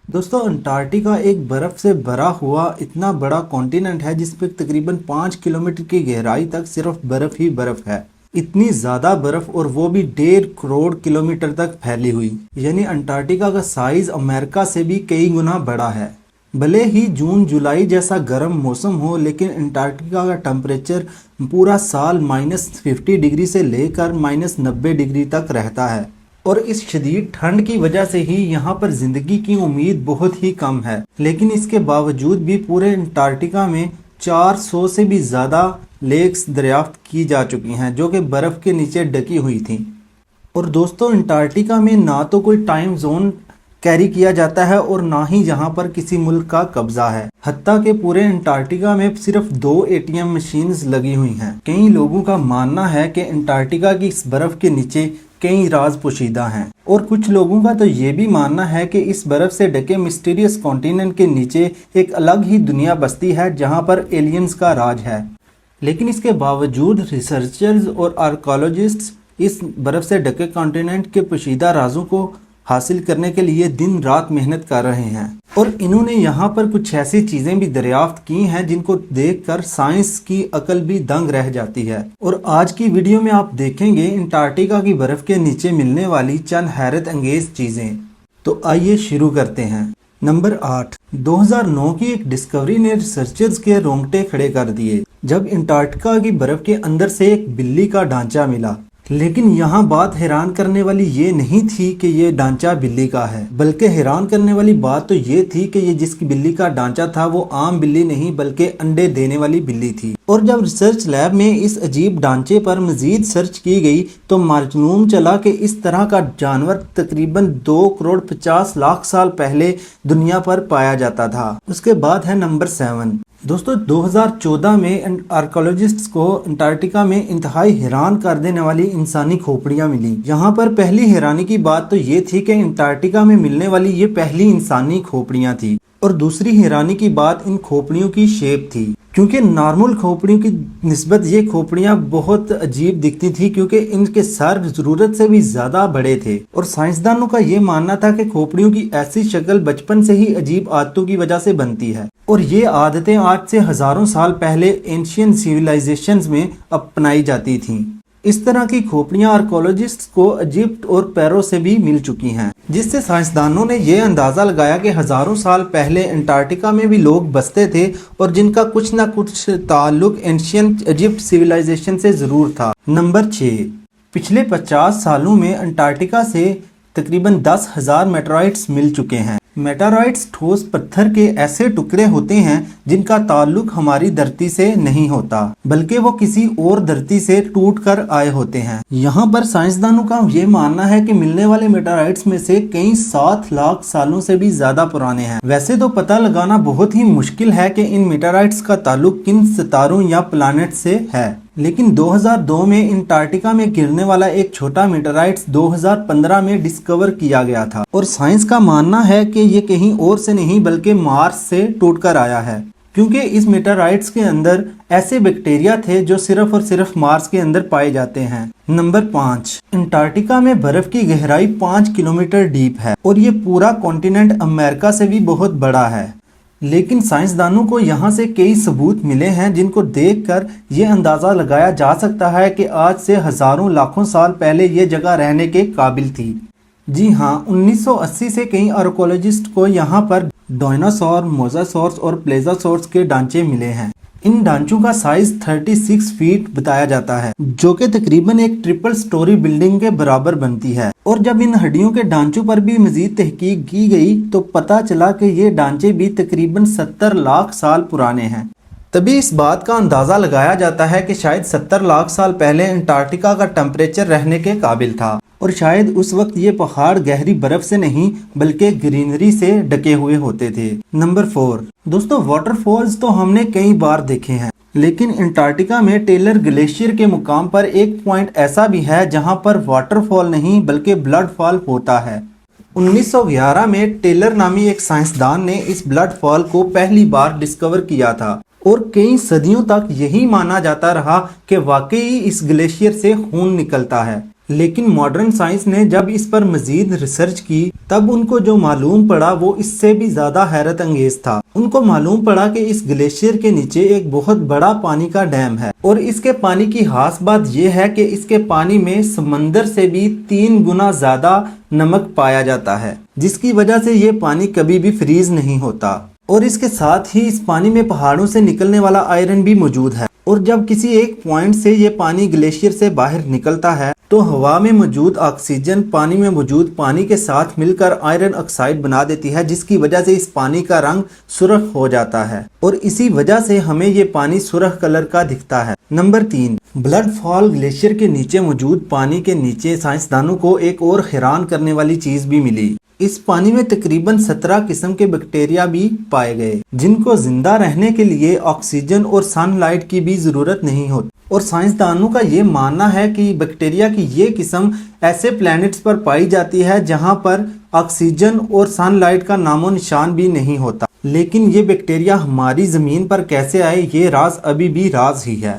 दोस्तों अंटार्कटिका एक बर्फ से भरा हुआ इतना बड़ा कॉन्टिनेंट है जिसपे तकरीबन 5 किलोमीटर की गहराई तक सिर्फ बर्फ ही बर्फ है। इतनी ज्यादा बर्फ और वो भी 1.5 करोड़ किलोमीटर तक फैली हुई, यानी अंटार्कटिका का साइज अमेरिका से भी कई गुना बड़ा है। भले ही जून जुलाई जैसा गर्म मौसम हो, लेकिन अंटार्कटिका का टेम्परेचर पूरा साल -50 डिग्री से लेकर -90 डिग्री तक रहता है और इस शदीद ठंड की वजह से ही यहाँ पर जिंदगी की उम्मीद बहुत ही कम है। लेकिन इसके बावजूद भी पूरे अंटार्कटिका में 400 से भी ज़्यादा लेक्स दरियाफ्त की जा चुकी हैं जो कि बर्फ़ के नीचे ढकी हुई थी। और दोस्तों अंटार्कटिका में ना तो कोई टाइम जोन कैरी किया जाता है और ना ही यहाँ पर किसी मुल्क का कब्जा है। हत्ता के पूरे अंटार्कटिका में सिर्फ 2 ATM मशीन्स लगी हुई हैं। कई लोगों का मानना है कि अंटार्कटिका की इस बर्फ के नीचे कई राज पोशीदा हैं और कुछ लोगों का तो ये भी मानना है कि इस बर्फ से ढके मिस्टीरियस कॉन्टिनेंट के नीचे एक अलग ही दुनिया बसती है जहाँ पर एलियंस का राज है। लेकिन इसके बावजूद रिसर्चर्स और आर्कोलॉजिस्ट्स इस बर्फ से ढके कॉन्टिनेंट के पोशीदा राजों को हासिल करने के लिए दिन रात मेहनत कर रहे हैं और इन्होंने यहाँ पर कुछ ऐसी चीजें भी दरियाफ्त की हैं जिनको देखकर साइंस की अकल भी दंग रह जाती है। और आज की वीडियो में आप देखेंगे अंटार्कटिका की बर्फ के नीचे मिलने वाली चंद हैरत अंगेज चीजें। तो आइए शुरू करते हैं। नंबर 8, 2009 की एक डिस्कवरी ने रिसर्चर्स के रोंगटे खड़े कर दिए जब अंटार्कटिका की बर्फ के अंदर से एक बिल्ली का ढांचा मिला। लेकिन यहाँ बात हैरान करने वाली ये नहीं थी कि ये ढांचा बिल्ली का है, बल्कि हैरान करने वाली बात तो ये थी कि ये जिसकी बिल्ली का ढांचा था वो आम बिल्ली नहीं बल्कि अंडे देने वाली बिल्ली थी। और जब रिसर्च लैब में इस अजीब ढांचे पर मजीद सर्च की गई तो मालूम चला कि इस तरह का जानवर तकरीबन 2,50,00,000 साल पहले दुनिया पर पाया जाता था। उसके बाद है नंबर 7। दोस्तों 2014 में आर्कोलॉजिस्ट्स को अंटार्कटिका में इंतहाई हैरान कर देने वाली इंसानी खोपड़ियां मिली। यहाँ पर पहली हैरानी की बात तो ये थी कि अंटार्कटिका में मिलने वाली ये पहली इंसानी खोपड़ियां थी और दूसरी हैरानी की बात इन खोपड़ियों की शेप थी, क्योंकि नॉर्मल खोपड़ियों की निस्बत ये खोपड़ियां बहुत अजीब दिखती थी क्योंकि इनके सर जरूरत से भी ज्यादा बड़े थे। और साइंसदानों का ये मानना था कि खोपड़ियों की ऐसी शक्ल बचपन से ही अजीब आदतों की वजह से बनती है और ये आदतें आज से हजारों साल पहले एंशियंट सिविलाइजेशंस में अपनाई जाती थीं। इस तरह की खोपड़ियां आर्कोलॉजिस्ट्स को इजिप्ट और पेरो से भी मिल चुकी हैं, जिससे साइंसदानों ने यह अंदाजा लगाया कि हजारों साल पहले अंटार्कटिका में भी लोग बसते थे और जिनका कुछ न कुछ ताल्लुक एंशियंट इजिप्ट सिविलाइजेशन से जरूर था। नंबर 6, पिछले 50 सालों में अंटार्कटिका से तकरीबन 10,000 मेटेराइट्स मिल चुके हैं। मेटेराइट्स ठोस पत्थर के ऐसे टुकड़े होते हैं जिनका ताल्लुक हमारी धरती से नहीं होता बल्कि वो किसी और धरती से टूट कर आए होते हैं। यहाँ पर साइंसदानों का ये मानना है कि मिलने वाले मेटेराइट्स में से कई 7 लाख सालों से भी ज्यादा पुराने हैं। वैसे तो पता लगाना बहुत ही मुश्किल है कि इन मेटेराइट्स का ताल्लुक किन सितारों या प्लैनेट से है, लेकिन 2002 में अंटार्कटिका में गिरने वाला एक छोटा मेटेराइट्स 2015 में डिस्कवर किया गया था और साइंस का मानना है कि ये कहीं और से नहीं बल्कि मार्स से टूटकर आया है, क्योंकि इस मेटेराइट्स के अंदर ऐसे बैक्टीरिया थे जो सिर्फ और सिर्फ मार्स के अंदर पाए जाते हैं। नंबर 5, अंटार्कटिका में बर्फ की गहराई 5 किलोमीटर डीप है और ये पूरा कॉन्टिनेंट अमेरिका से भी बहुत बड़ा है। लेकिन साइंसदानों को यहाँ से कई सबूत मिले हैं जिनको देखकर ये अंदाजा लगाया जा सकता है कि आज से हजारों लाखों साल पहले ये जगह रहने के काबिल थी। जी हाँ, 1980 से कई आर्कोलॉजिस्ट को यहाँ पर डायनासोर, मोसासॉर्स और प्लेजासॉर्स के ढांचे मिले हैं। इन ढांचों का साइज 36 फीट बताया जाता है जो कि तकरीबन एक ट्रिपल स्टोरी बिल्डिंग के बराबर बनती है। और जब इन हड्डियों के ढांचों पर भी मजीद तहकीक की गई तो पता चला कि ये ढांचे भी तकरीबन 70 लाख साल पुराने हैं। तभी इस बात का अंदाजा लगाया जाता है कि शायद 70 लाख साल पहले अंटार्कटिका का टेम्परेचर रहने के काबिल था और शायद उस वक्त ये पहाड़ गहरी बर्फ से नहीं बल्कि ग्रीनरी से ढके हुए होते थे। नंबर 4, दोस्तों वाटरफॉल्स तो हमने कई बार देखे हैं, लेकिन अंटार्कटिका में टेलर ग्लेशियर के मुकाम पर एक पॉइंट ऐसा भी है जहां पर वाटरफॉल नहीं बल्कि ब्लड फॉल होता है। 1911 में टेलर नामी एक साइंसदान ने इस ब्लड फॉल को पहली बार डिस्कवर किया था और कई सदियों तक यही माना जाता रहा कि वाकई इस ग्लेशियर से खून निकलता है। لیکن ماڈرن سائنس نے جب اس پر مزید ریسرچ کی تب ان کو جو معلوم پڑا وہ اس سے بھی زیادہ حیرت انگیز تھا۔ ان کو معلوم پڑا کہ اس گلیشیئر کے نیچے ایک بہت بڑا پانی کا ڈیم ہے، اور اس کے پانی کی خاص بات یہ ہے کہ اس کے پانی میں سمندر سے بھی 3 گنا زیادہ نمک پایا جاتا ہے، جس کی وجہ سے یہ پانی کبھی بھی فریز نہیں ہوتا۔ اور اس کے ساتھ ہی اس پانی میں پہاڑوں سے نکلنے والا آئرن بھی موجود ہے، اور جب کسی ایک پوائنٹ سے یہ پانی گلیشیئر سے باہر نکلتا ہے تو ہوا میں موجود آکسیجن پانی میں موجود پانی کے ساتھ مل کر آئرن آکسائڈ بنا دیتی ہے، جس کی وجہ سے اس پانی کا رنگ سرخ ہو جاتا ہے، اور اسی وجہ سے ہمیں یہ پانی سرخ کلر کا دکھتا ہے۔ نمبر 3، بلڈ فال گلیشیئر کے نیچے موجود پانی کے نیچے سائنسدانوں کو ایک اور حیران کرنے والی چیز بھی ملی۔ اس پانی میں تقریباً 17 قسم کے بیکٹیریا بھی پائے گئے، جن کو زندہ رہنے کے لیے آکسیجن اور سن لائٹ کی بھی ضرورت نہیں ہوتی، اور سائنسدانوں کا یہ ماننا ہے کہ بیکٹیریا کی یہ قسم ایسے پلینٹس پر پائی جاتی ہے جہاں پر آکسیجن اور سن لائٹ کا نام و نشان بھی نہیں ہوتا۔ لیکن یہ بیکٹیریا ہماری زمین پر کیسے آئے، یہ راز ابھی بھی راز ہی ہے۔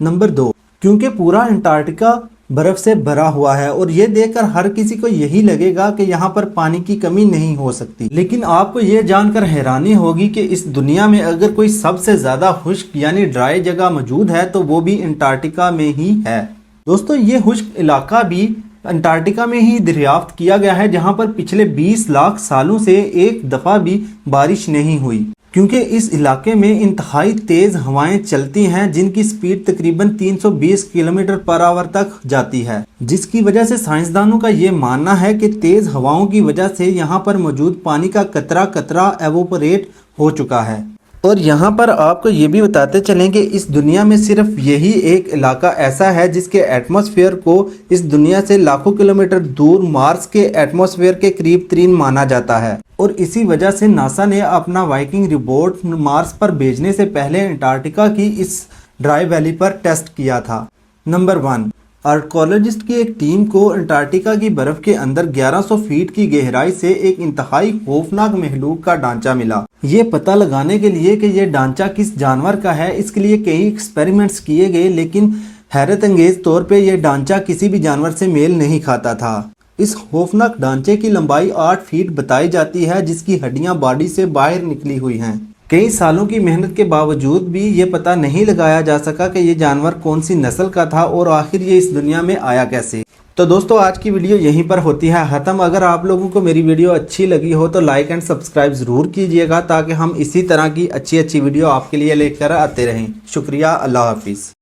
نمبر 2، کیونکہ پورا انٹارکٹیکا برف سے بھرا ہوا ہے، اور یہ دیکھ کر ہر کسی کو یہی لگے گا کہ یہاں پر پانی کی کمی نہیں ہو سکتی، لیکن آپ کو یہ جان کر حیرانی ہوگی کہ اس دنیا میں اگر کوئی سب سے زیادہ خشک یعنی ڈرائی جگہ موجود ہے تو وہ بھی انٹارکٹیکا میں ہی ہے۔ دوستو، یہ خشک علاقہ بھی انٹارکٹیکا میں ہی دریافت کیا گیا ہے، جہاں پر پچھلے 20 لاکھ سالوں سے ایک دفعہ بھی بارش نہیں ہوئی، کیونکہ اس علاقے میں انتہائی تیز ہوائیں چلتی ہیں جن کی سپیڈ تقریباً 320 کلومیٹر پر آور تک جاتی ہے، جس کی وجہ سے سائنسدانوں کا یہ ماننا ہے کہ تیز ہواؤں کی وجہ سے یہاں پر موجود پانی کا قطرہ قطرہ ایوپوریٹ ہو چکا ہے۔ اور یہاں پر آپ کو یہ بھی بتاتے چلیں کہ اس دنیا میں صرف یہی ایک علاقہ ایسا ہے جس کے ایٹماسفیئر کو اس دنیا سے لاکھوں کلومیٹر دور مارس کے ایٹماسفیئر کے قریب ترین مانا جاتا ہے، اور اسی وجہ سے ناسا نے اپنا وائکنگ روبوٹ مارس پر بھیجنے سے پہلے انٹارکٹیکا کی اس ڈرائی ویلی پر ٹیسٹ کیا تھا۔ نمبر 1، آرکیولوجسٹ کی ایک ٹیم کو انٹارکٹیکا کی برف کے اندر 1100 فیٹ کی گہرائی سے ایک انتہائی خوفناک مخلوق کا ڈھانچہ ملا۔ یہ پتہ لگانے کے لیے کہ یہ ڈھانچہ کس جانور کا ہے، اس کے لیے کئی ایکسپیریمنٹس کیے گئے، لیکن حیرت انگیز طور پہ یہ ڈھانچہ کسی بھی جانور سے میل نہیں کھاتا تھا۔ اس خوفناک ڈھانچے کی لمبائی 8 فیٹ بتائی جاتی ہے، جس کی ہڈیاں باڈی سے باہر نکلی ہوئی ہیں۔ کئی سالوں کی محنت کے باوجود بھی یہ پتہ نہیں لگایا جا سکا کہ یہ جانور کون سی نسل کا تھا اور آخر یہ اس دنیا میں آیا کیسے۔ تو دوستو، آج کی ویڈیو یہیں پر ہوتی ہے ختم۔ اگر آپ لوگوں کو میری ویڈیو اچھی لگی ہو تو لائک اینڈ سبسکرائب ضرور کیجئے گا، تاکہ ہم اسی طرح کی اچھی ویڈیو آپ کے لیے لے کر آتے رہیں۔ شکریہ، اللہ حافظ۔